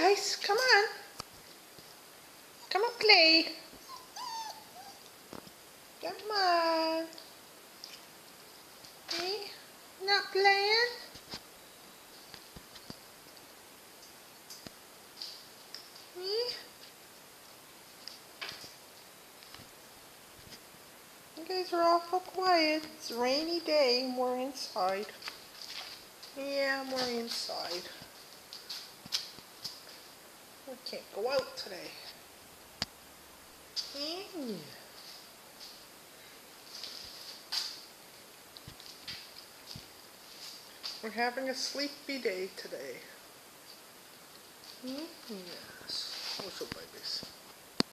guys. Come on. Come and play. Come on. Hey, not playing? Me? You guys are awful quiet. It's a rainy day and we're inside. Yeah, we're inside. We can't go out today. Yeah. We're having a sleepy day today. Yes. What's up, babies?